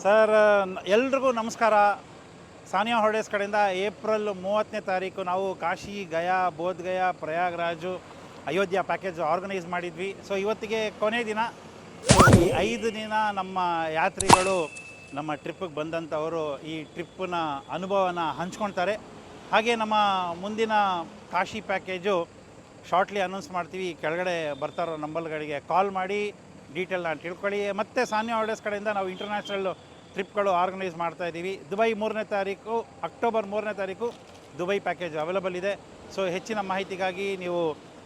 Sir ಎಲ್ರಿಗೂ ನಮಸ್ಕಾರ. Sania holidays ಕಡೆಯಿಂದ ಏಪ್ರಿಲ್ 30ನೇ ತಾರೀಕು ನಾವು ಕಾಶಿ, ಗಯಾ, ಬೋಧ್ಗಯಾ, ಪ್ರಯಾಗ್ರಾಜು, ಅಯೋಧ್ಯ ಪ್ಯಾಕೇಜ್ ಆರ್ಗನೈಸ್ ಮಾಡಿದ್ವಿ. ಸೊ ಇವತ್ತಿಗೆ ಕೊನೆ ದಿನ. ಈ 5 ದಿನ ನಮ್ಮ ಯಾತ್ರಿಗಳು ನಮ್ಮ ಟ್ರಿಪ್ಪಿಗೆ ಬಂದಂಥವರು ಈ ಟ್ರಿಪ್ಪಿನ ಅನುಭವನ ಹಂಚ್ಕೊಳ್ತಾರೆ. ಹಾಗೆ ನಮ್ಮ ಮುಂದಿನ ಕಾಶಿ ಪ್ಯಾಕೇಜು ಶಾರ್ಟ್ಲಿ ಅನೌನ್ಸ್ ಮಾಡ್ತೀವಿ. ಕೆಳಗಡೆ ಬರ್ತಾರೋ ನಂಬರ್ಗಳಿಗೆ ಕಾಲ್ ಮಾಡಿ ಡೀಟೇಲ್ನ ತಿಳ್ಕೊಳ್ಳಿ. ಮತ್ತು ಸಾನಿಯಾ ಹಾಲಿಡೇಸ್ ಕಡೆಯಿಂದ ನಾವು ಇಂಟರ್ನ್ಯಾಷನಲ್ ಟ್ರಿಪ್ಗಳು ಆರ್ಗನೈಸ್ ಮಾಡ್ತಾಯಿದ್ದೀವಿ. ದುಬೈ 3ನೇ ತಾರೀಕು, ಅಕ್ಟೋಬರ್ 3ನೇ ತಾರೀಕು ದುಬೈ ಪ್ಯಾಕೇಜ್ ಅವೈಲಬಲ್ ಇದೆ. ಸೊ ಹೆಚ್ಚಿನ ಮಾಹಿತಿಗಾಗಿ ನೀವು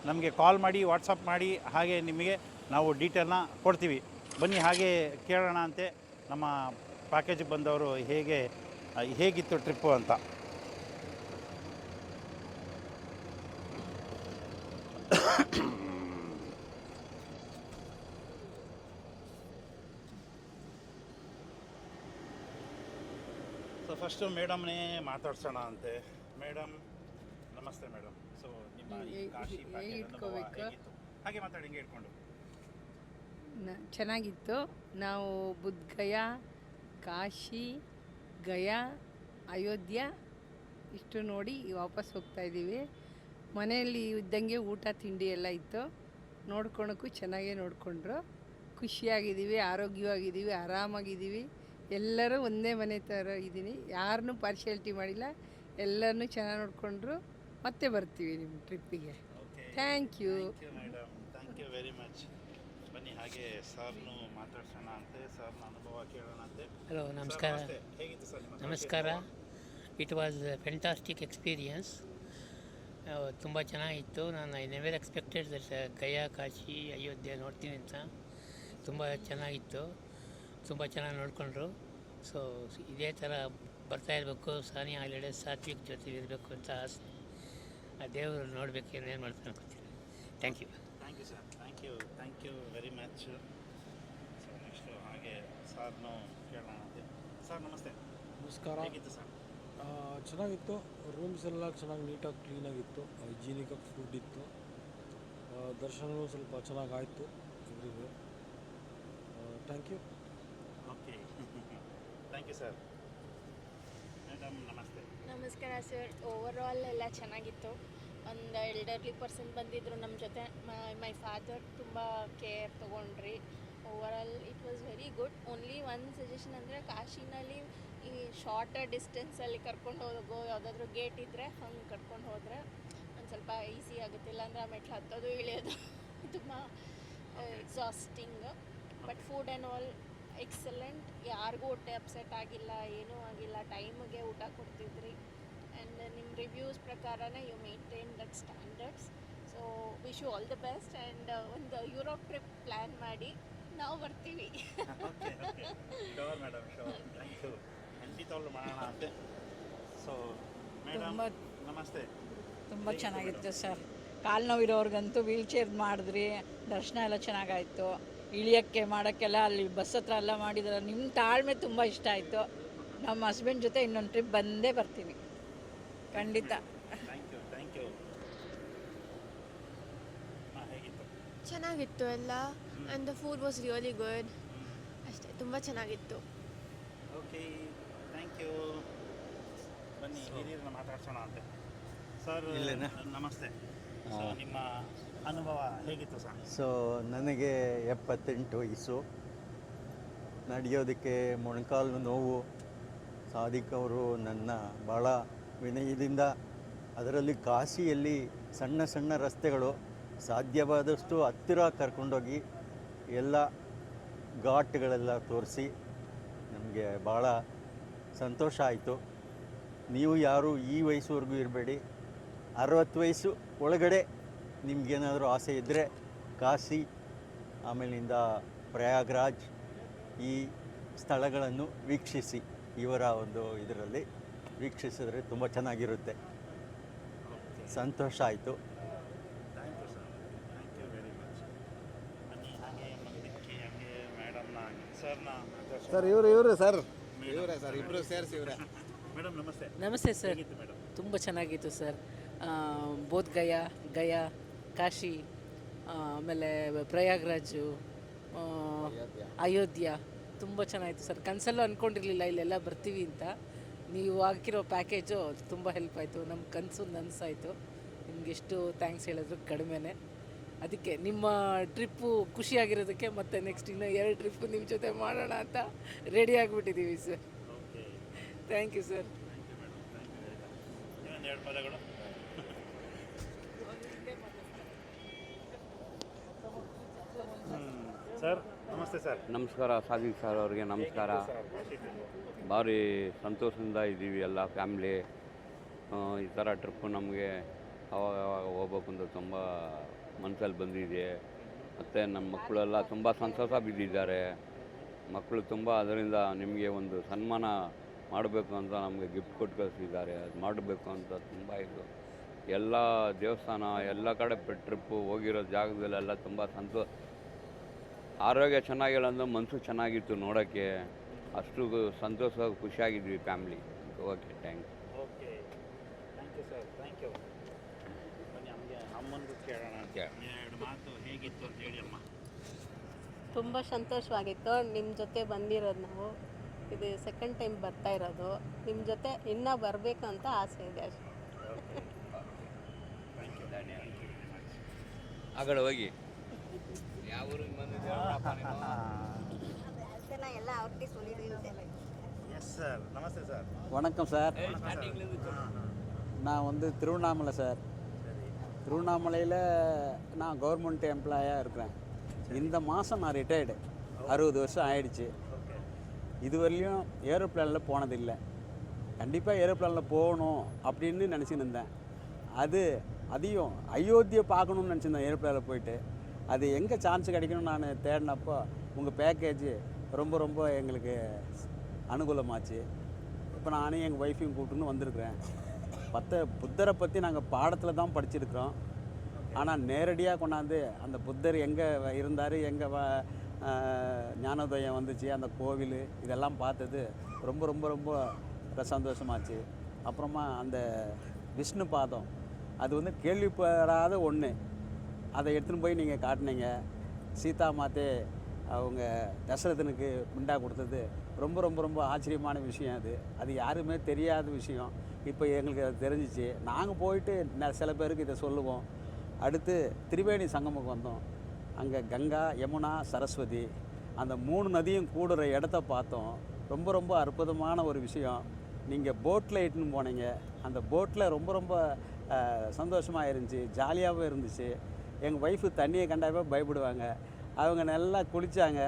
ನಮಗೆ ಕಾಲ್ ಮಾಡಿ, ವಾಟ್ಸಪ್ ಮಾಡಿ, ಹಾಗೆ ನಿಮಗೆ ನಾವು ಡೀಟೇಲ್ನ ಕೊಡ್ತೀವಿ. ಬನ್ನಿ ಹಾಗೆ ಕೇಳೋಣ ಅಂತೆ ನಮ್ಮ ಪ್ಯಾಕೇಜಿಗೆ ಬಂದವರು ಹೇಗಿತ್ತು ಟ್ರಿಪ್ಪು ಅಂತ. ಸೊ ಫಸ್ಟು ಮೇಡಮ್ನೇ ಮಾತಾಡ್ಸೋಣ ಅಂತೆ. ಮೇಡಮ್ ನಮಸ್ತೆ ಮೇಡಮ್. ಸೊ ನಿಮ್ಮ ಈ ಕಾಶಿ ಪ್ಯಾಕೇಜ್ ಅನುಭವ ಹೇಗಿತ್ತು? ಹಾಗೆ ಮಾತಾಡಿ, ಹಿಂಗೆ ಇಟ್ಕೊಂಡು. ಚೆನ್ನಾಗಿತ್ತು. ನಾವು ಬುದ್ಧಗಯಾ, ಕಾಶಿ, ಗಯಾ, ಅಯೋಧ್ಯ ಇಷ್ಟು ನೋಡಿ ವಾಪಸ್ ಹೋಗ್ತಾ ಇದ್ದೀವಿ. ಮನೆಯಲ್ಲಿ ಇದ್ದಂಗೆ ಊಟ ತಿಂಡಿ ಎಲ್ಲ ಇತ್ತು. ನೋಡ್ಕೊಳಕ್ಕೂ ಚೆನ್ನಾಗೇ ನೋಡಿಕೊಂಡ್ರು. ಖುಷಿಯಾಗಿದ್ದೀವಿ, ಆರೋಗ್ಯವಾಗಿದ್ದೀವಿ, ಆರಾಮಾಗಿದ್ದೀವಿ. ಎಲ್ಲರೂ ಒಂದೇ ಮನೆ ಥರ ಇದ್ದೀನಿ, ಯಾರನ್ನೂ ಪಾರ್ಶಿಯಾಲಿಟಿ ಮಾಡಿಲ್ಲ. ಎಲ್ಲರನ್ನೂ ಚೆನ್ನಾಗಿ ನೋಡಿಕೊಂಡ್ರು. ಮತ್ತೆ ಬರ್ತೀವಿ ನಿಮ್ಮ ಟ್ರಿಪ್ಪಿಗೆ. Thank you madam, thank you very much. ಬನ್ನಿ ಹಾಗೆ ಸರ್ನು ಮಾತಾಡ್ಸೋಣ ಅಂತೆ, ಸರ್ನ ಅನುಭವ ಕೇಳೋಣ ಅಂತೆ. ಹಲೋ, ನಮಸ್ಕಾರ. ಹೇಗಿತ್ತು ಸರ್ ನಿಮ್ಮ ನಮಸ್ಕಾರ. It was fantastic experience. ತುಂಬ ಚೆನ್ನಾಗಿತ್ತು. ನಾನು I never expected that Gaya, Kashi, Ayodhya ನೋಡ್ತೀನಿ ಅಂತ. ತುಂಬ ಚೆನ್ನಾಗಿತ್ತು, ತುಂಬ ಚೆನ್ನಾಗಿ ನೋಡಿಕೊಂಡ್ರು. ಸೊ ಇದೇ ಥರ ಬರ್ತಾ ಇರಬೇಕು. ಸಾನಿಯಾ ಹಾಲಿಡೇಸ್ ಸಾತ್ವಿಕ್ ಜೊತೆ ಇರಬೇಕು ಅಂತ ಆಸೆ. ಆ ದೇವರು ನೋಡಬೇಕು, ಏನೇನು ಮಾಡ್ತಾನೆ ಅನ್ಕೊತೀನಿ. Thank you. Thank you sir, thank you very much. So next ಹಾಗೆ ಸರ್ನು ಕೇಳೋಣ ಅಂತೆ. ಸರ್ ನಮಸ್ತೆ. ನಮಸ್ಕಾರ. ಹೇಗಿತ್ತು ಸರ್? ಚೆನ್ನಾಗಿತ್ತು. ರೂಮ್ಸ್ ಎಲ್ಲ ಚೆನ್ನಾಗಿ ನೀಟಾಗಿ ಕ್ಲೀನಾಗಿತ್ತು. ಹೈಜೀನಿಕಾಗಿ ಫುಡ್ ಇತ್ತು. ದರ್ಶನವೂ ಸ್ವಲ್ಪ ಚೆನ್ನಾಗಾಯಿತು ಎವ್ರಿವೇ. Thank you. Okay, thank you sir. Madam ನಮಸ್ತೆ. ನಮಸ್ಕಾರ ಸರ್. ಓವರಾಲ್ ಎಲ್ಲ ಚೆನ್ನಾಗಿತ್ತು. ಒಂದು ಎಲ್ಡರ್ಲಿ ಪರ್ಸನ್ ಬಂದಿದ್ದರು ನಮ್ಮ ಜೊತೆ. ಮೈ ಫಾದರ್ ತುಂಬ ಕೇರ್ ತೊಗೊಂಡ್ರಿ. Overall it was very good. Only one suggestion ಅಂದರೆ ಕಾಶಿನಲ್ಲಿ ಈ ಶಾರ್ಟರ್ ಡಿಸ್ಟೆನ್ಸಲ್ಲಿ ಕರ್ಕೊಂಡು ಹೋಗೋ ಯಾವುದಾದ್ರೂ ಗೇಟ್ ಇದ್ದರೆ ಹಂಗೆ ಕರ್ಕೊಂಡು ಹೋದರೆ ಒಂದು ಸ್ವಲ್ಪ ಈಸಿ ಆಗುತ್ತೆ. ಇಲ್ಲಾಂದರೆ ಆ ಮೆಟ್ಲು ಹತ್ತೋದು ಇಳಿಯೋದು ತುಂಬ exhausting. But food and all excellent. ಯಾರಿಗೂ ಹೊಟ್ಟೆ ಅಪ್ಸೆಟ್ ಆಗಿಲ್ಲ, ಏನೂ ಆಗಿಲ್ಲ. ಟೈಮಿಗೆ ಊಟ ಕೊಡ್ತಿದ್ರಿ. ಆ್ಯಂಡ್ ನಿಮ್ಮ ರಿವ್ಯೂಸ್ ಪ್ರಕಾರನೇ you maintain that standards. So wish you all the best. And ಒಂದು ಯುರೋಪ್ ಟ್ರಿಪ್ ಪ್ಲ್ಯಾನ್ ಮಾಡಿ ನಾವು ಬರ್ತೀವಿ. Sure madam, sure. Thank you. ಖಂಡಿತವಾಗ್ಲೂ ಮಾಡೋಣ ಅಂತೆ. ಸೊ ಮೇಡಮ್ ನಮಸ್ತೆ. ತುಂಬ ಚೆನ್ನಾಗಿತ್ತು ಸರ್. ಕಾಲು ನೋವಿರೋರ್ಗಂತೂ ವೀಲ್ ಚೇರ್ ಮಾಡಿದ್ರಿ. ದರ್ಶನ ಎಲ್ಲ ಚೆನ್ನಾಗಾಯಿತು. ಇಳಿಯೋಕ್ಕೆ ಮಾಡೋಕ್ಕೆಲ್ಲ ಅಲ್ಲಿ ಬಸ್ ಹತ್ರ ಎಲ್ಲ ಮಾಡಿದ್ರೆ ನಿಮ್ಮ ತಾಳ್ಮೆ ತುಂಬ ಇಷ್ಟ ಆಯಿತು. ನಮ್ಮ ಹಸ್ಬೆಂಡ್ ಜೊತೆ ಇನ್ನೊಂದು ಟ್ರಿಪ್ ಬಂದೇ ಬರ್ತೀನಿ ಖಂಡಿತ. Thank you. ಹೇಗಿತ್ತು? ಚೆನ್ನಾಗಿತ್ತು ಎಲ್ಲ. And the food was really good. ಅಷ್ಟೇ, ತುಂಬ ಚೆನ್ನಾಗಿತ್ತು. Okay, thank you. ಬನ್ನಿ ಹಿರಿಯರನ್ನ ಮಾತಾಡ್ಸೋಣ ಅಂತೆ. ಸರ್ ನಮಸ್ತೆ. ಸೊ ನಿಮ್ಮ ಅನುಭವ ಹೇಗಿತ್ತು ಸರ್? ಸೊ ನನಗೆ 78 ವಯಸ್ಸು. ನಡೆಯೋದಕ್ಕೆ ಮೊಣಕಾಲು ನೋವು. ಸಾದಿಕ್ ಅವರು ನನ್ನ ಭಾಳ ವಿನಯದಿಂದ, ಅದರಲ್ಲಿ ಕಾಶಿಯಲ್ಲಿ ಸಣ್ಣ ಸಣ್ಣ ರಸ್ತೆಗಳು, ಸಾಧ್ಯವಾದಷ್ಟು ಹತ್ತಿರ ಕರ್ಕೊಂಡೋಗಿ ಎಲ್ಲ ಘಾಟ್ಗಳೆಲ್ಲ ತೋರಿಸಿ ನಮಗೆ ಭಾಳ ಸಂತೋಷ ಆಯಿತು. ನೀವು ಯಾರು ಈ ವಯಸ್ಸುವರೆಗೂ ಇರಬೇಡಿ. 60 ವಯಸ್ಸು ಒಳಗಡೆ ನಿಮಗೇನಾದರೂ ಆಸೆ ಇದ್ದರೆ ಕಾಶಿ, ಆಮೇಲಿಂದ ಪ್ರಯಾಗ್ರಾಜ್, ಈ ಸ್ಥಳಗಳನ್ನು ವೀಕ್ಷಿಸಿ. ಇವರ ಒಂದು ಇದರಲ್ಲಿ ವೀಕ್ಷಿಸಿದ್ರೆ ತುಂಬ ಚೆನ್ನಾಗಿರುತ್ತೆ. ಸಂತೋಷ ಆಯಿತು. Thank you sir, thank you very much. ಬನ್ನಿ ಹಾಗೆ ಮುಂದಕ್ಕೆ ಹಾಗೆ ಮೇಡಮ್ನ ಸರ್ನ ಸರ್ ಇವರು ಸರ್ ಇಬ್ಬರು ಸೇರಿಸಿ ಇವರೇ. ಮೇಡಮ್ ನಮಸ್ತೆ. ನಮಸ್ತೆ ಸರ್. ಹೇಗಿತ್ತು ಮೇಡಮ್? ತುಂಬ ಚೆನ್ನಾಗಿತ್ತು ಸರ್. ಬೋಧ್ಗಯಾ, ಗಯಾ, ಕಾಶಿ, ಆಮೇಲೆ ಪ್ರಯಾಗ್ರಾಜು, ಅಯೋಧ್ಯ ತುಂಬ ಚೆನ್ನಾಗಿತ್ತು ಸರ್. ಕನಸಲ್ಲೂ ಅಂದ್ಕೊಂಡಿರಲಿಲ್ಲ ಇಲ್ಲೆಲ್ಲ ಬರ್ತೀವಿ ಅಂತ. ನೀವು ಹಾಕಿರೋ ಪ್ಯಾಕೇಜು ತುಂಬ ಹೆಲ್ಪ್ ಆಯಿತು. ನಮ್ಮ ಕನಸು ನನಸಾಯಿತು. ನಿಮ್ಗೆ ಎಷ್ಟು ಥ್ಯಾಂಕ್ಸ್ ಹೇಳಿದ್ರು ಕಡಿಮೆನೇ. ಅದಕ್ಕೆ ನಿಮ್ಮ ಟ್ರಿಪ್ಪು ಖುಷಿಯಾಗಿರೋದಕ್ಕೆ ಮತ್ತೆ ನೆಕ್ಸ್ಟ್ ಇನ್ನೂ 2 ಟ್ರಿಪ್ಪು ನಿಮ್ಮ ಜೊತೆ ಮಾಡೋಣ ಅಂತ ರೆಡಿ ಆಗಿಬಿಟ್ಟಿದ್ದೀವಿ ಸರ್. Thank you sir. ಇನ್ನೊಂದು 2 ಪದಗಳು. ಸರ್ ನಮಸ್ತೆ ಸರ್. ನಮಸ್ಕಾರ ಸಾದಿಕ್ ಸರ್ ಅವ್ರಿಗೆ ನಮಸ್ಕಾರ. ಭಾರಿ ಸಂತೋಷದಿಂದ ಇದ್ದೀವಿ ಎಲ್ಲ ಫ್ಯಾಮ್ಲಿ. ಈ ಥರ ಟ್ರಿಪ್ಪು ನಮಗೆ ಅವಾಗ ಹೋಗ್ಬೇಕು ಅಂತ ತುಂಬ ಮನಸ್ಸಲ್ಲಿ ಬಂದಿದೆ. ಮತ್ತು ನಮ್ಮ ಮಕ್ಕಳೆಲ್ಲ ತುಂಬ ಸಂತೋಷ ಬಿದ್ದಿದ್ದಾರೆ. ಮಕ್ಕಳು ತುಂಬ ಅದರಿಂದ ನಿಮಗೆ ಒಂದು ಸನ್ಮಾನ ಮಾಡಬೇಕು ಅಂತ ನಮಗೆ ಗಿಫ್ಟ್ ಕೊಟ್ಟು ಕಳಿಸಿದ್ದಾರೆ. ಅದು ಮಾಡಬೇಕು ಅಂತ ತುಂಬ ಇದು ಎಲ್ಲ ದೇವಸ್ಥಾನ ಎಲ್ಲ ಕಡೆ ಟ್ರಿಪ್ಪು ಹೋಗಿರೋ ಜಾಗದಲ್ಲೆಲ್ಲ ತುಂಬ ಆರೋಗ್ಯ ಚೆನ್ನಾಗಿಲ್ಲ ಅಂದ್ರೆ ಮನಸ್ಸು ಚೆನ್ನಾಗಿತ್ತು ನೋಡೋಕ್ಕೆ. ಅಷ್ಟು ಸಂತೋಷ ಖುಷಿಯಾಗಿದ್ವಿ family. Okay thank you. Okay thank you sir. Thank you. ಬನ್ನಿ ನಮಗೆ ಅಮ್ಮನಿಗೂ ಕೇಳೋಣ ಅಂತ 2 ಮಾತು ಹೇಗಿತ್ತು ಅಂತ ಹೇಳಿ ಅಮ್ಮ. ತುಂಬ ಸಂತೋಷವಾಗಿತ್ತು ನಿಮ್ಮ ಜೊತೆ ಬಂದಿರೋದು. ನಾವು ಇದು ಸೆಕೆಂಡ್ ಟೈಮ್ ಬರ್ತಾ ಇರೋದು. ನಿಮ್ಮ ಜೊತೆ ಇನ್ನೂ ಬರಬೇಕು ಅಂತ ಆಸೆ ಇದೆ ಅಷ್ಟೇ. ಆ ಕಡೆ ಹೋಗಿ ಯಾವ ಊರಿಗೆ ಎಲ್ಲ ಅವ್ರಿಗೆ ಎಸ್ ಸರ್. ನಮಸ್ತೆ சார். வணக்கம் சார். நான் வந்து திருவண்ணாமலை சார். திருவண்ணாமலையில் நான் கவர்மெண்ட் எம்ப்ளாயாக இருக்கிறேன். இந்த மாதம் நான் ரிட்டையர்டு. 60 வருஷம் ஆயிடுச்சு. இதுவரையிலும் ஏரோப்ளேனில் போனதில்லை. கண்டிப்பாக ஏரோப்ளேனில் போகணும் அப்படின்னு நினச்சின்னு இருந்தேன். அதையும் அயோத்தியை பார்க்கணுன்னு நினச்சிருந்தேன் ஏரோப்ளேனில் போயிட்டு. அது எங்கே சான்ஸ் கிடைக்கணும்னு நான் தேடினப்போ உங்கள் பேக்கேஜ் ரொம்ப ரொம்ப எங்களுக்கு அனுகூலமாச்சு. இப்போ நானும் எங்கள் ஒய்ஃபையும் கூப்பிட்டுன்னு வந்திருக்கிறேன். புத்தரை பற்றி நாங்கள் பாடத்தில் தான் படிச்சிருக்கிறோம். ஆனால் நேரடியாக கொண்டாந்து அந்த புத்தர் எங்கே இருந்தார், எங்கே ஞானோதயம் வந்துச்சு, அந்த கோவில் இதெல்லாம் பார்த்தது ரொம்ப ரொம்ப ரொம்ப சந்தோஷமாச்சு. அப்புறமா அந்த விஷ்ணு பாதம் அது வந்து கேள்விப்படாத ஒன்று. அதை எடுத்துன்னு போய் நீங்கள் காட்டினீங்க. சீதா மாதே அவங்க தசரதனுக்கு மிண்டா கொடுத்தது ரொம்ப ரொம்ப ரொம்ப ஆச்சரியமான விஷயம். அது யாருமே தெரியாத விஷயம். இப்போ எங்களுக்கு அது தெரிஞ்சிச்சு. நாங்கள் போயிட்டு சில பேருக்கு இதை சொல்லுவோம். அடுத்து திரிவேணி சங்கமுக்கு வந்தோம். அங்கே கங்கா, யமுனா, சரஸ்வதி அந்த 3 நதியும் கூடுற இடத்த பார்த்தோம். ரொம்ப ரொம்ப அற்புதமான ஒரு விஷயம். நீங்கள் போட்டில் இட்டுன்னு போனீங்க. அந்த போட்டில் ரொம்ப ரொம்ப சந்தோஷமாக இருந்துச்சு, ஜாலியாகவும் இருந்துச்சு. எங்கள் ஒய்ஃபு தண்ணியை கண்டாவே பயப்படுவாங்க. அவங்க நல்லா குளித்தாங்க,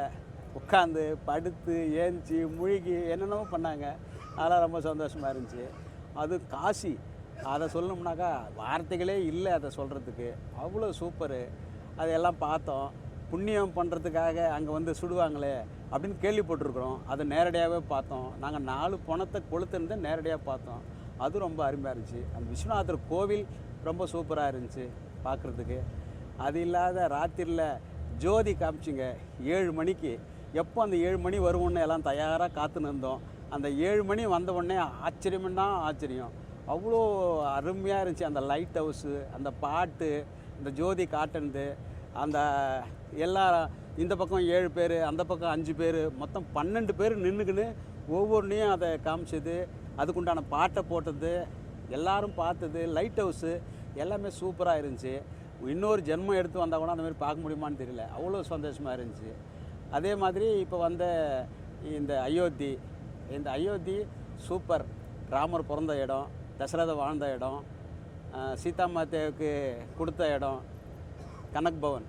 உட்காந்து படுத்து ஏஞ்சி முழுகி என்னென்னமோ பண்ணாங்க. அதெல்லாம் ரொம்ப சந்தோஷமாக இருந்துச்சு. அது காசி, அதை சொல்லணும்னாக்கா வார்த்தைகளே இல்லை அதை சொல்கிறதுக்கு. அவ்வளோ சூப்பரு. அதையெல்லாம் பார்த்தோம். புண்ணியம் பண்ணுறதுக்காக அங்கே வந்து சுடுவாங்களே அப்படின்னு கேள்விப்பட்டிருக்கிறோம். அதை நேரடியாகவே பார்த்தோம். நாங்கள் 4 பணத்தை கொளுத்துருந்து நேரடியாக பார்த்தோம். அது ரொம்ப அருமையாக இருந்துச்சு. அந்த விஸ்வநாதர் கோவில் ரொம்ப சூப்பராக இருந்துச்சு பார்க்குறதுக்கு. அது இல்லாத ராத்திரியில் ஜோதி காமிச்சிங்க 7 மணிக்கு. எப்போ அந்த 7 மணி வருவோன்னு எல்லாம் தயாராக காத்துன்னு இருந்தோம். அந்த 7 மணி வந்த உடனே ஆச்சரியம்னா ஆச்சரியம். அவ்வளோ அருமையாக இருந்துச்சு. அந்த லைட் ஹவுஸு, அந்த பாட்டு, இந்த ஜோதி காட்டுனது, அந்த எல்லா இந்த பக்கம் 7 பேர், அந்த பக்கம் 5 பேர், மொத்தம் 12 பேர் நின்றுக்கின்னு ஒவ்வொன்றையும் அதை காமிச்சது, அதுக்குண்டான பாட்டை போட்டது, எல்லாரும் பார்த்தது, லைட் ஹவுஸு எல்லாமே சூப்பராக இருந்துச்சு. இன்னொரு ஜென்மம் எடுத்து வந்தால் கூட அந்த மாதிரி பார்க்க முடியுமான்னு தெரியல. அவ்வளோ சந்தோஷமாக இருந்துச்சு. அதே மாதிரி இப்போ வந்த இந்த அயோத்தி சூப்பர். ராமர் பிறந்த இடம், தசரத வாழ்ந்த இடம், சீதா மாதேவுக்கு கொடுத்த இடம், கனக் பவன்,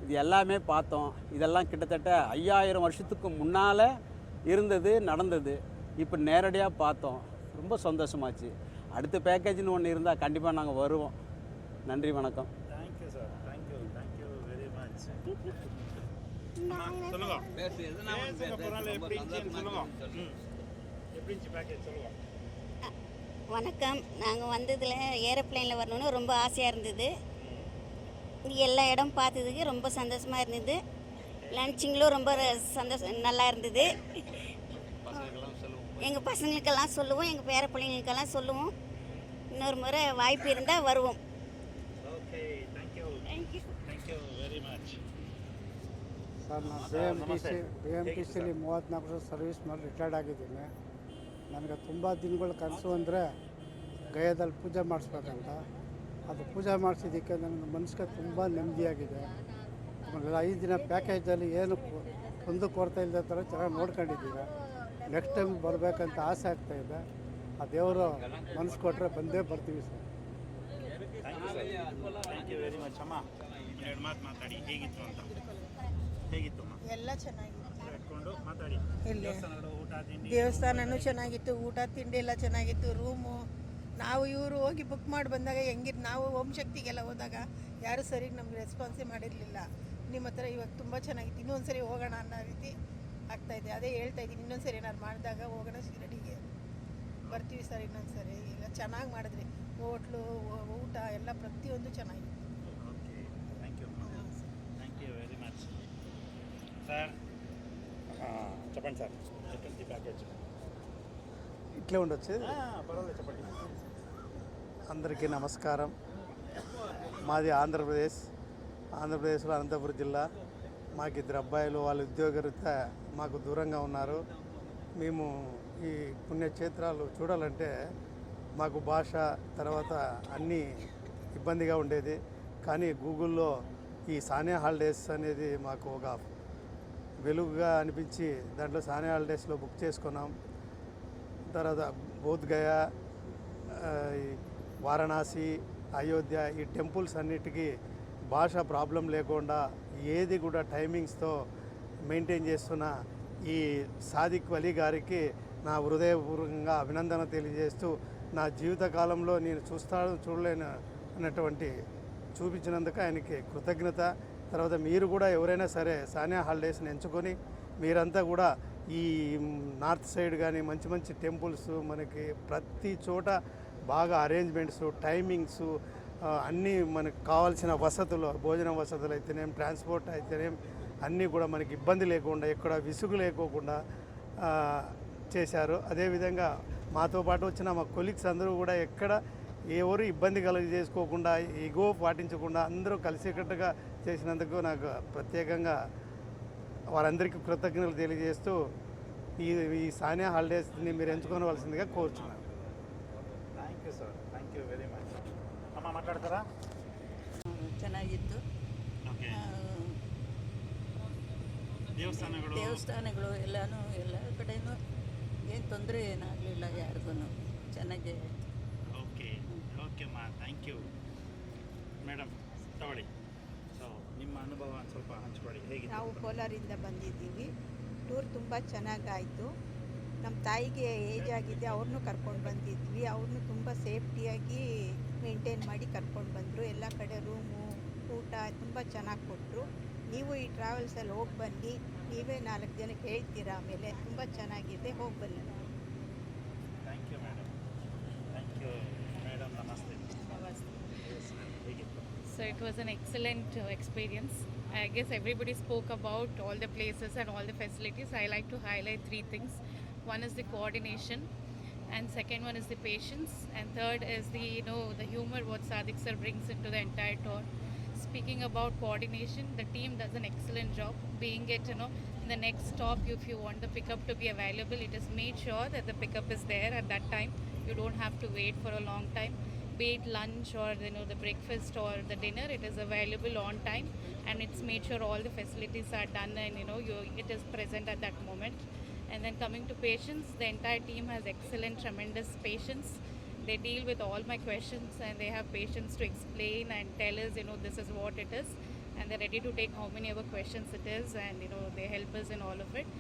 இது எல்லாமே பார்த்தோம். இதெல்லாம் கிட்டத்தட்ட 5000 வருஷத்துக்கு முன்னால் இருந்தது, நடந்தது. இப்போ நேரடியாக பார்த்தோம். ரொம்ப சந்தோஷமாச்சு. அடுத்த பேக்கேஜ்னு ஒன்று இருந்தால் கண்டிப்பாக நாங்கள் வருவோம். நன்றி, வணக்கம். Thank you sir. Thank you very much. சொல்லுங்க. எப்படி இருந்துச்சு பேக்கேஜ் சொல்லுங்க. வணக்கம். நாங்கள் வந்ததில் ஏரோப்ளைனில் வரணுன்னு ரொம்ப ஆசையாக இருந்தது. எல்லா இடம் பார்த்ததுக்கு ரொம்ப சந்தோஷமாக இருந்தது. லன்ச்சிங்களும் ரொம்ப நல்லா இருந்தது. எங்கள் பசங்களுக்கெல்லாம் சொல்லுவோம், எங்கள் பேர பிள்ளைங்களுக்கெல்லாம் சொல்லுவோம். இன்னொரு முறை வாய்ப்பு இருந்தால் வருவோம். Okay, thank you very much. Sir ನಾನು ಬಿ ಎಮ್ ಟಿ ಸಿಲಿ 34 ವರ್ಷ ಸರ್ವಿಸ್ ಮಾಡಿ ರಿಟೈರ್ಡ್ ಆಗಿದ್ದೀನಿ. ನನಗೆ ತುಂಬ ದಿನಗಳ ಕನಸು ಅಂದರೆ ಗಯಾದಲ್ಲಿ ಪೂಜೆ ಮಾಡಿಸ್ಬೇಕಂತ. ಅದು ಪೂಜೆ ಮಾಡಿಸಿದ್ದಕ್ಕೆ ನನಗೆ ಮನಸ್ಸಿಗೆ ತುಂಬ ನೆಮ್ಮದಿಯಾಗಿದೆ. ಆಮೇಲೆ 5 ದಿನ ಪ್ಯಾಕೇಜಲ್ಲಿ ಏನು ಒಂದು ಕೊರತೆ ಇಲ್ಲದ ಥರ ಚೆನ್ನಾಗಿ ನೋಡ್ಕೊಂಡಿದ್ದೀವಿ. ನೆಕ್ಸ್ಟ್ ಟೈಮ್ ಬರಬೇಕಂತ ಆಸೆ ಆಗ್ತಾಯಿದೆ. ಆ ದೇವರು ಮನಸ್ಸು ಕೊಟ್ಟರೆ ಬಂದೇ ಬರ್ತೀವಿ sir. Thank you very much. ಅಮ್ಮ 2 ಮಾತು ಮಾತಾಡಿ, ಹೇಗಿತ್ತು ಅಂತ. ಹೇಗಿತ್ತು ಎಲ್ಲ ಚೆನ್ನಾಗಿತ್ತು. ಮಾತಾಡಿ. ಇಲ್ಲಿ ಊಟ ತಿಂಡಿ ದೇವಸ್ಥಾನನೂ ಚೆನ್ನಾಗಿತ್ತು, ಊಟ ತಿಂಡಿ ಎಲ್ಲ ಚೆನ್ನಾಗಿತ್ತು. ರೂಮು ನಾವು ಇವರು ಹೋಗಿ ಬುಕ್ ಮಾಡಿ ಬಂದಾಗ ಹೆಂಗಿತ್ತು, ನಾವು ಓಂ ಶಕ್ತಿಗೆಲ್ಲ ಹೋದಾಗ ಯಾರೂ ಸರಿಗೆ ನಮ್ಗೆ ರೆಸ್ಪಾನ್ಸೇ ಮಾಡಿರಲಿಲ್ಲ. ನಿಮ್ಮ ಹತ್ರ ಇವಾಗ ತುಂಬ ಚೆನ್ನಾಗಿತ್ತು. ಇನ್ನೊಂದು ಸರಿ ಹೋಗೋಣ ಅನ್ನೋ ರೀತಿ ಆಗ್ತಾಯಿದೆ. ಅದೇ ಹೇಳ್ತಾ ಇದ್ದೀನಿ, ಇನ್ನೊಂದು ಸರಿ ಏನಾದ್ರು ಮಾಡಿದಾಗ ಹೋಗೋಣ, ಶಿರಡಿಗೆ ಬರ್ತೀವಿ ಸರ್ ಇನ್ನೊಂದು ಸರಿ. ಈಗ ಚೆನ್ನಾಗಿ ಮಾಡಿದ್ರಿ, ಹೋಟ್ಲು ಊಟ ಎಲ್ಲ ಪ್ರತಿಯೊಂದು ಚೆನ್ನಾಗಿತ್ತು. Okay, thank you very much sir. చెప్పండి సార్, ఎటువంటి ప్యాకేజ్ ఇట్లే ఉండొచ్చు. పర్వాలేదు చెప్పండి. అందరికీ నమస్కారం. మాది ఆంధ్రప్రదేశ్లో అనంతపురం జిల్లా. మాకు 2 అబ్బాయిలు, వాళ్ళ ఉద్యోగరీత్యా మాకు దూరంగా ఉన్నారు. మేము ఈ పుణ్యక్షేత్రాలు చూడాలంటే మాకు భాష తర్వాత అన్నీ ఇబ్బందిగా ఉండేది. కానీ గూగుల్లో ఈ సానియా హాలిడేస్ అనేది మాకు ఒక వెలుగుగా అనిపించి దాంట్లో సానియా హాలిడేస్లో బుక్ చేసుకున్నాం. తర్వాత బోధ్గయా, వారణాసి, అయోధ్య ఈ టెంపుల్స్ అన్నిటికీ భాష ప్రాబ్లం లేకుండా ఏది కూడా టైమింగ్స్తో మెయింటైన్ చేస్తున్న ఈ సాదిక్ వలీ గారికి నా హృదయపూర్వకంగా అభినందన తెలియజేస్తూ, నా జీవితకాలంలో నేను చూడలేను అన్నటువంటి చూపించినందుకు ఆయనకి కృతజ్ఞత. తర్వాత మీరు కూడా ఎవరైనా సరే సానియా హాలిడేస్ని ఎంచుకొని మీరంతా కూడా ఈ నార్త్ సైడ్ కానీ మంచి మంచి టెంపుల్స్ మనకి ప్రతి చోట బాగా అరేంజ్మెంట్స్, టైమింగ్స్ అన్నీ మనకు కావాల్సిన వసతులు, భోజన వసతులు అయితేనేం, ట్రాన్స్పోర్ట్ అయితేనేం అన్నీ కూడా మనకి ఇబ్బంది లేకుండా, ఎక్కడ విసుగు లేకోకుండా చేశారు. అదేవిధంగా మాతో పాటు వచ్చిన మా కొలీగ్స్ అందరూ కూడా ఎక్కడ ఎవరు ఇబ్బంది చేసుకోకుండా, ఈగో పాటించకుండా అందరూ కలిసికట్టుగా చేసినందుకు నాకు ప్రత్యేకంగా వారందరికీ కృతజ్ఞతలు తెలియజేస్తూ ఈ సానియా హాలిడేస్ని మీరు ఎంచుకోవాల్సిందిగా కోరుచున్నాను. Thank you sir, thank you very much. అమ్మ మాట్లాడతారా? ಚೆನ್ನಾಗಿತ್ತು. ಓಕೆ. ದೇವಸ್ಥಾನಗಳು ಎಲ್ಲನೂ ಎಲ್ಲ ಕಡೆಯೂ ಏನು ತೊಂದರೆ ಏನಾಗಲಿಲ್ಲ ಯಾರಿಗೂ. ಚೆನ್ನಾಗೇ ಓಕೆ ಓಕೆಮ್ಮ, ಥ್ಯಾಂಕ್ ಯು ಮೇಡಮ್. ತಗೊಳ್ಳಿ. ಸೊ ನಿಮ್ಮ ಅನುಭವ ಸ್ವಲ್ಪ ಹಂಚ್ಕೊಳ್ಳಿ, ಹೇಗೆ? ನಾವು ಕೋಲಾರಿಂದ ಬಂದಿದ್ದೀವಿ. ಟೂರ್ ತುಂಬ ಚೆನ್ನಾಗಾಯಿತು. ನಮ್ಮ ತಾಯಿಗೆ ಏಜ್ ಆಗಿದೆ, ಅವ್ರನ್ನೂ ಕರ್ಕೊಂಡು ಬಂದಿದ್ವಿ. ಅವ್ರನ್ನೂ ತುಂಬ ಸೇಫ್ಟಿಯಾಗಿ ಮೇಂಟೈನ್ ಮಾಡಿ ಕರ್ಕೊಂಡು ಬಂದರು. ಎಲ್ಲ ಕಡೆ ರೂಮು, ಊಟ ತುಂಬ ಚೆನ್ನಾಗಿ ಕೊಟ್ಟರು. ನೀವು ಈ ಟ್ರಾವೆಲ್ಸಲ್ಲಿ ಹೋಗಿ ಬನ್ನಿ, ನೀವೇ 4 ಜನಕ್ಕೆ ಹೇಳ್ತೀರಾ. ಆಮೇಲೆ ತುಂಬ ಚೆನ್ನಾಗಿದೆ, ಹೋಗಿ ಬನ್ನಿ. Thank you madam. Thank you madam. ನಮಸ್ತೆ. ಹೇಗಿತ್ತು? So it was an excellent experience. I guess everybody spoke about all the places and all the facilities. I like to highlight 3 things. One is the coordination, and second one is the patience, and third is the the humor what Sadik sir brings into the entire tour. Speaking about coordination, the team does an excellent job. Being it in the next stop, if you want the pickup to be available, it is made sure that the pickup is there at that time. You don't have to wait for a long time. Be it lunch or the breakfast or the dinner, it is available on time, and it's made sure all the facilities are done and it is present at that moment. And then coming to patience, the entire team has excellent, tremendous patience. They deal with all my questions and they have patience to explain and tell us this is what it is, and they're ready to take how many ever questions it is, and they help us in all of it.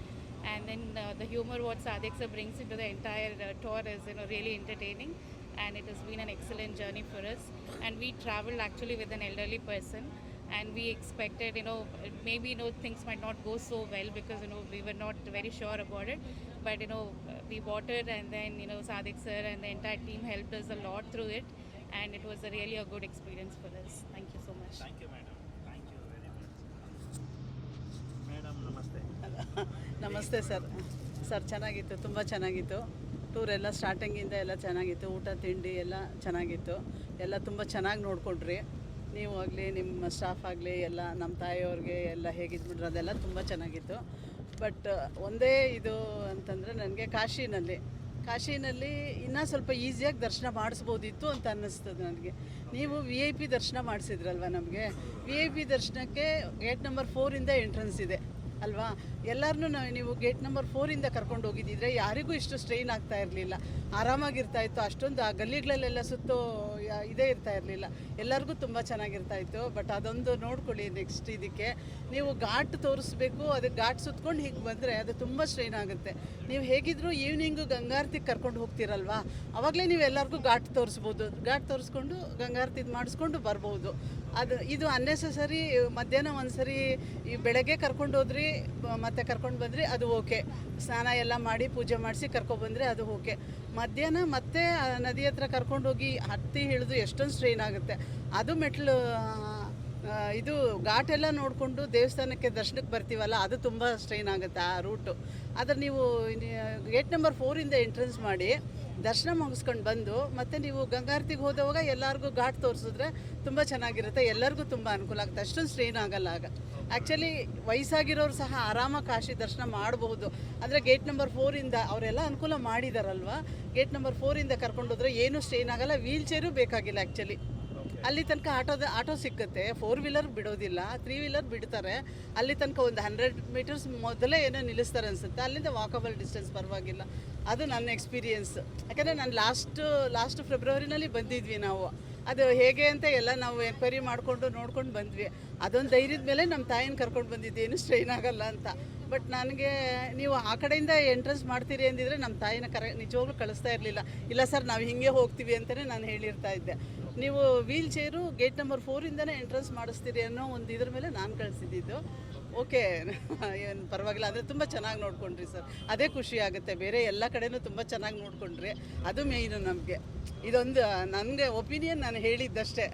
And then the humor what Sadik sir brings into the entire tour is really entertaining, and it has been an excellent journey for us. And we traveled actually with an elderly person, and we expected maybe things might not go so well because we were not very sure about it, but we bought it, and then Sadik sir and the entire team helped us a lot through it, and it was really a good experience for us. Thank you so much. Thank you madam, thank you very much. Madam namaste. ನಮಸ್ತೆ sir. Sir ಚೆನ್ನಾಗಿತ್ತು, ತುಂಬ ಚೆನ್ನಾಗಿತ್ತು. Tour ಎಲ್ಲ ಸ್ಟಾರ್ಟಿಂಗಿಂದ ಎಲ್ಲ ಚೆನ್ನಾಗಿತ್ತು. ಊಟ ತಿಂಡಿ ಎಲ್ಲ ಚೆನ್ನಾಗಿತ್ತು. ಎಲ್ಲ ತುಂಬ ಚೆನ್ನಾಗಿ ನೋಡಿಕೊಂಡ್ರಿ. ನೀವು ಆಗಲಿ ನಿಮ್ಮ ಸ್ಟಾಫ್ ಆಗಲಿ ಎಲ್ಲ ನಮ್ಮ ತಾಯಿಯವ್ರಿಗೆ ಎಲ್ಲ ಹೇಗಿದ್ಬಿಟ್ರು ಅದೆಲ್ಲ ತುಂಬ ಚೆನ್ನಾಗಿತ್ತು. ಬಟ್ ಒಂದೇ ಇದು ಅಂತಂದರೆ ನನಗೆ ಕಾಶಿನಲ್ಲಿ ಇನ್ನೂ ಸ್ವಲ್ಪ ಈಸಿಯಾಗಿ ದರ್ಶನ ಮಾಡಿಸ್ಬೋದಿತ್ತು ಅಂತ ಅನ್ನಿಸ್ತದೆ ನನಗೆ. ನೀವು VIP ದರ್ಶನ ಮಾಡಿಸಿದ್ರಲ್ವ ನಮಗೆ. VIP ದರ್ಶನಕ್ಕೆ ಗೇಟ್ ನಂಬರ್ 4ಇಂದ ಎಂಟ್ರೆನ್ಸ್ ಇದೆ ಅಲ್ವಾ. ಎಲ್ಲರನ್ನೂ ನೀವು ಗೇಟ್ ನಂಬರ್ 4ಇಂದ ಕರ್ಕೊಂಡು ಹೋಗಿದ್ದಿದ್ರೆ ಯಾರಿಗೂ ಇಷ್ಟು ಸ್ಟ್ರೈನ್ ಆಗ್ತಾ ಇರಲಿಲ್ಲ, ಆರಾಮಾಗಿರ್ತಾಯಿತ್ತು. ಅಷ್ಟೊಂದು ಆ ಗಲ್ಲಿಗಳಲ್ಲೆಲ್ಲ ಸುತ್ತೋ ಇದೇ ಇರ್ತಾ ಇರಲಿಲ್ಲ, ಎಲ್ಲರಿಗೂ ತುಂಬ ಚೆನ್ನಾಗಿರ್ತಾಯಿತ್ತು. ಬಟ್ ಅದೊಂದು ನೋಡ್ಕೊಳ್ಳಿ, ನೆಕ್ಸ್ಟ್ ಇದಕ್ಕೆ ನೀವು ಘಾಟ್ ತೋರಿಸ್ಬೇಕು, ಅದಕ್ಕೆ ಘಾಟ್ ಸುತ್ಕೊಂಡು ಹೀಗೆ ಬಂದರೆ ಅದು ತುಂಬ ಸ್ಟ್ರೈನ್ ಆಗುತ್ತೆ. ನೀವು ಹೇಗಿದ್ದರೂ ಈವ್ನಿಂಗು ಗಂಗಾರತಿಗೆ ಕರ್ಕೊಂಡು ಹೋಗ್ತೀರಲ್ವಾ, ಆವಾಗಲೇ ನೀವು ಎಲ್ಲರಿಗೂ ಘಾಟ್ ತೋರಿಸ್ಬೋದು. ಘಾಟ್ ತೋರಿಸ್ಕೊಂಡು ಗಂಗಾರತಿ ಮಾಡಿಸ್ಕೊಂಡು ಬರ್ಬೋದು. ಇದು ಅನ್ನೆಸೆಸರಿ. ಮಧ್ಯಾಹ್ನ ಒಂದ್ಸರಿ ಈ ಬೆಳಗ್ಗೆ ಕರ್ಕೊಂಡು ಹೋದ್ರಿ ಮತ್ತೆ ಕರ್ಕೊಂಡು ಬಂದ್ರಿ, ಅದು ಓಕೆ. ಸ್ನಾನ ಎಲ್ಲ ಮಾಡಿ ಪೂಜೆ ಮಾಡಿಸಿ ಕರ್ಕೊಬಂದರೆ ಅದು ಓಕೆ. ಮಧ್ಯಾಹ್ನ ಮತ್ತೆ ನದಿ ಹತ್ರ ಕರ್ಕೊಂಡೋಗಿ ಹತ್ತಿ ಇಳಿದು ಎಷ್ಟೊಂದು ಸ್ಟ್ರೈನ್ ಆಗುತ್ತೆ. ಅದು ಮೆಟ್ಲು ಇದು ಘಾಟೆಲ್ಲ ನೋಡಿಕೊಂಡು ದೇವಸ್ಥಾನಕ್ಕೆ ದರ್ಶನಕ್ಕೆ ಬರ್ತೀವಲ್ಲ, ಅದು ತುಂಬ ಸ್ಟ್ರೈನ್ ಆಗುತ್ತೆ ಆ ರೂಟು. ಆದರೆ ನೀವು ಗೇಟ್ ನಂಬರ್ 4ಇಂದ ಎಂಟ್ರೆನ್ಸ್ ಮಾಡಿ ದರ್ಶನ ಮುಗಿಸ್ಕೊಂಡು ಬಂದು ಮತ್ತು ನೀವು ಗಂಗಾರತಿಗೆ ಹೋದವಾಗ ಎಲ್ಲರಿಗೂ ಘಾಟ್ ತೋರಿಸಿದ್ರೆ ತುಂಬ ಚೆನ್ನಾಗಿರುತ್ತೆ, ಎಲ್ಲರಿಗೂ ತುಂಬ ಅನುಕೂಲ ಆಗುತ್ತೆ, ಅಷ್ಟೊಂದು ಸ್ಟ್ರೈನ್ ಆಗಲ್ಲ ಆಗ. ಆ್ಯಕ್ಚುಲಿ ವಯಸ್ಸಾಗಿರೋರು ಸಹ ಆರಾಮಾಗಿ ಕಾಶಿ ದರ್ಶನ ಮಾಡಬಹುದು. ಅಂದರೆ ಗೇಟ್ ನಂಬರ್ 4ಇಂದ ಅವರೆಲ್ಲ ಅನುಕೂಲ ಮಾಡಿದಾರಲ್ವ, ಗೇಟ್ ನಂಬರ್ 4ಇಂದ ಕರ್ಕೊಂಡೋದ್ರೆ ಏನೂ ಸ್ಟ್ರೈನ್ ಆಗಲ್ಲ. ವೀಲ್ ಚೇರು ಬೇಕಾಗಿಲ್ಲ ಆ್ಯಕ್ಚುಲಿ. ಅಲ್ಲಿ ತನಕ ಆಟೋ ಸಿಕ್ಕುತ್ತೆ. 4 ವೀಲರ್ ಬಿಡೋದಿಲ್ಲ, 3 ವೀಲರ್ ಬಿಡ್ತಾರೆ. ಅಲ್ಲಿ ತನಕ ಒಂದು 100 ಮೀಟರ್ಸ್ ಮೊದಲೇ ಏನೋ ನಿಲ್ಲಿಸ್ತಾರೆ ಅನಿಸುತ್ತೆ. ಅಲ್ಲಿಂದ ವಾಕಬಲ್ ಡಿಸ್ಟೆನ್ಸ್ ಪರವಾಗಿಲ್ಲ. ಅದು ನನ್ನ ಎಕ್ಸ್ಪೀರಿಯೆನ್ಸ್. ಯಾಕಂದರೆ ನಾನು ಲಾಸ್ಟ್ ಫೆಬ್ರವರಿನಲ್ಲಿ ಬಂದಿದ್ವಿ ನಾವು. ಅದು ಹೇಗೆ ಅಂತ ಎಲ್ಲ ನಾವು ಎನ್ಕ್ವೈರಿ ಮಾಡಿಕೊಂಡು ನೋಡ್ಕೊಂಡು ಬಂದ್ವಿ. ಅದೊಂದು ಧೈರ್ಯದ ಮೇಲೆ ನಮ್ಮ ತಾಯಿನ ಕರ್ಕೊಂಡು ಬಂದಿದ್ದೆ, ಏನು ಸ್ಟ್ರೈನ್ ಆಗಲ್ಲ ಅಂತ. ಬಟ್ ನನಗೆ ನೀವು ಆ ಕಡೆಯಿಂದ ಎಂಟ್ರೆನ್ಸ್ ಮಾಡ್ತೀರಿ ಅಂದಿದ್ರೆ ನಮ್ಮ ತಾಯಿನ ನಿಜವಾಗ್ಲೂ ಕಳಿಸ್ತಾ ಇರಲಿಲ್ಲ. ಇಲ್ಲ ಸರ್, ನಾವು ಹಿಂಗೆ ಹೋಗ್ತೀವಿ ಅಂತಲೇ ನಾನು ಹೇಳಿರ್ತಾ ಇದ್ದೆ. ನೀವು ವೀಲ್ ಚೇರು ಗೇಟ್ ನಂಬರ್ 4ಇಂದನೇ ಎಂಟ್ರೆನ್ಸ್ ಮಾಡಿಸ್ತೀರಿ ಅನ್ನೋ ಒಂದು ಇದ್ರ ಮೇಲೆ ನಾನು ಕಳಿಸಿದ್ದು. ಓಕೆ, ಏನು ಪರವಾಗಿಲ್ಲ. ಅಂದರೆ ತುಂಬ ಚೆನ್ನಾಗಿ ನೋಡ್ಕೊಂಡ್ರಿ ಸರ್, ಅದೇ ಖುಷಿ ಆಗುತ್ತೆ. ಬೇರೆ ಎಲ್ಲ ಕಡೆನೂ ತುಂಬ ಚೆನ್ನಾಗಿ ನೋಡ್ಕೊಂಡ್ರಿ, ಅದು ಮೇಯ್ನು ನಮಗೆ. ಇದೊಂದು ನನಗೆ ಒಪಿನಿಯನ್ ನಾನು ಹೇಳಿದ್ದಷ್ಟೇ.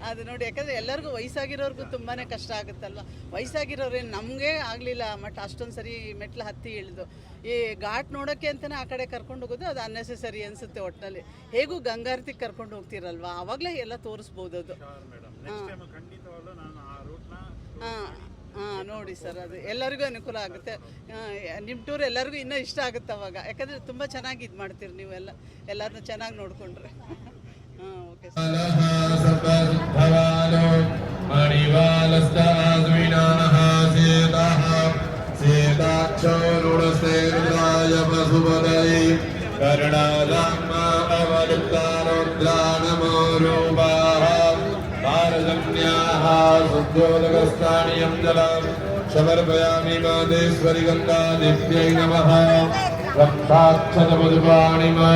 ಅದು ನೋಡಿ, ಯಾಕಂದರೆ ಎಲ್ಲರಿಗೂ ವಯಸ್ಸಾಗಿರೋರ್ಗೂ ತುಂಬಾ ಕಷ್ಟ ಆಗುತ್ತಲ್ವ. ವಯಸ್ಸಾಗಿರೋರೇನು ನಮಗೆ ಆಗಲಿಲ್ಲ, ಬಟ್ ಅಷ್ಟೊಂದು ಸರಿ ಮೆಟ್ಲು ಹತ್ತಿ ಇಳಿದು ಈ ಘಾಟ್ ನೋಡೋಕ್ಕೆ ಅಂತಲೇ ಆ ಕಡೆ ಕರ್ಕೊಂಡು ಹೋಗೋದು ಅದು ಅನ್ನೆಸೆಸರಿ ಅನಿಸುತ್ತೆ. ಒಟ್ಟಿನಲ್ಲಿ ಹೇಗೂ ಗಂಗಾರತಿಗೆ ಕರ್ಕೊಂಡು ಹೋಗ್ತೀರಲ್ವ, ಆವಾಗಲೇ ಎಲ್ಲ ತೋರಿಸ್ಬೋದು ಅದು. ಹಾಂ ನೋಡಿ ಸರ್, ಅದು ಎಲ್ಲರಿಗೂ ಅನುಕೂಲ ಆಗುತ್ತೆ. ನಿಮ್ಮ ಟೂರ್ ಎಲ್ಲರಿಗೂ ಇನ್ನೂ ಇಷ್ಟ ಆಗುತ್ತೆ ಅವಾಗ. ಯಾಕಂದರೆ ತುಂಬ ಚೆನ್ನಾಗಿ ಇದು ಮಾಡ್ತೀರಿ ನೀವು, ಎಲ್ಲರನ್ನೂ ಚೆನ್ನಾಗಿ ನೋಡಿಕೊಂಡ್ರೆ. ಹಾಂ, ಓಕೆ ಸರ್. समर्पयामि मादेश्वरि गङ्गादेव्यै नमः। रक्ताक्षतमधुपाणिमा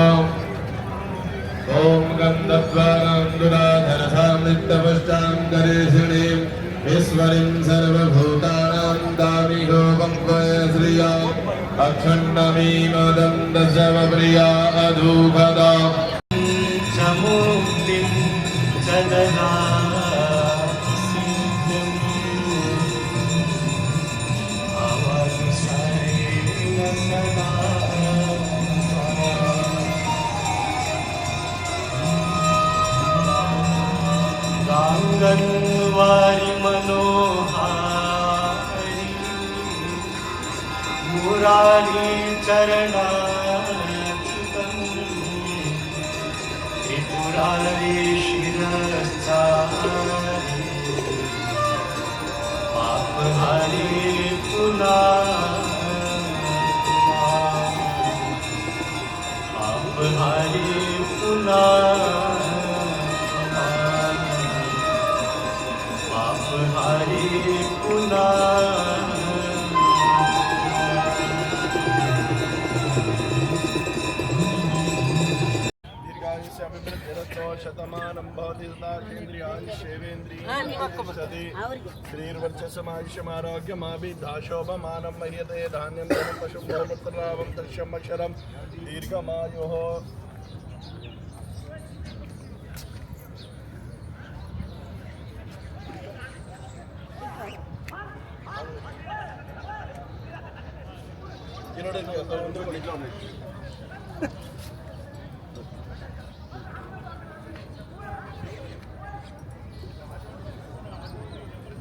ॐ गन्धद्वारान्दुराधरसां नित्यपुष्टां करेशिणीं ईश्वरीं सर्वभूतानां दामिहो वङ्कय श्रिया अखण्डमीमदं दशमप्रिया अधूपदा मुक्तिं सदना गांगनवारी मनोहारी मुरारी चरणाच्युतं त्रिपुरारी शिरसारी पापहारी पापहारी हरि शतमानं भवति श्रीर्वर्चस्मायुष्यमारोग्यमाभिधाशोभमानं मह्यते धान्यं पशुं बहुपुत्ररावं दर्शम् अक्षरं दीर्घमायुः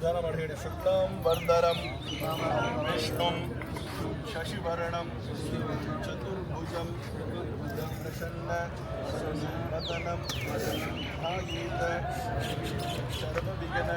ಧ್ಯಾನ ಮಾಡಿ ಹೇಳಿ. ಶುಕ್ಲಂ ವರದರಂ ವಿಷ್ಣುಂ ಶಶಿವರ್ಣಂ ಚತುರ್ಭುಜಂ ಪ್ರಸನ್ನ ವದನಂ ಭಾಗೀತ ಸರ್ವವಿಘ್ನ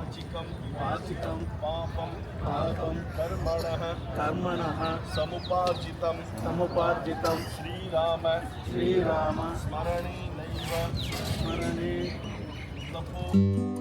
वाचिकं पापं कर्मणः समुपार्जितं श्रीराम स्मरणे नैव तपो